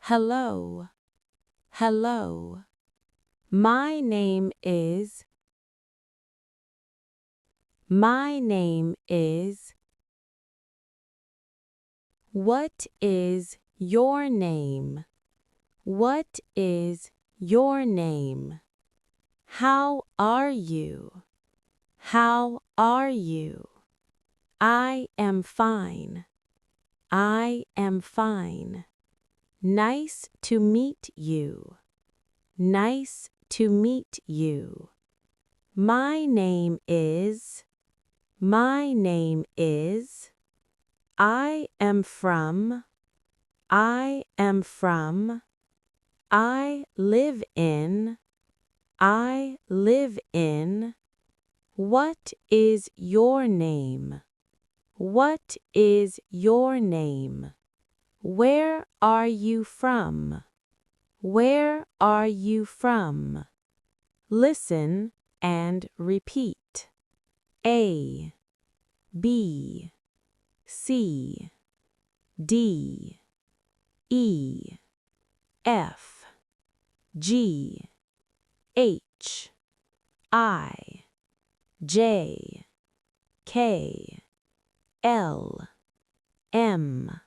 Hello, hello. My name is. My name is. What is your name? What is your name? How are you? How are you? I am fine. I am fine. Nice to meet you. Nice to meet you. My name is. My name is. I am from. I am from. I live in. I live in. What is your name? What is your name? Where are you from? Where are you from? Listen and repeat. A, B, C, D, E, F, G, H, I, J, K, L, M,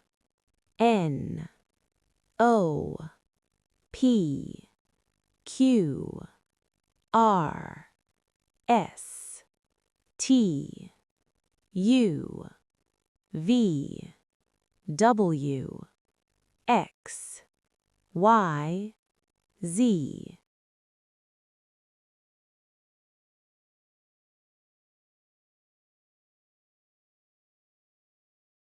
N, O, P, Q, R, S, T, U, V, W, X, Y, Z.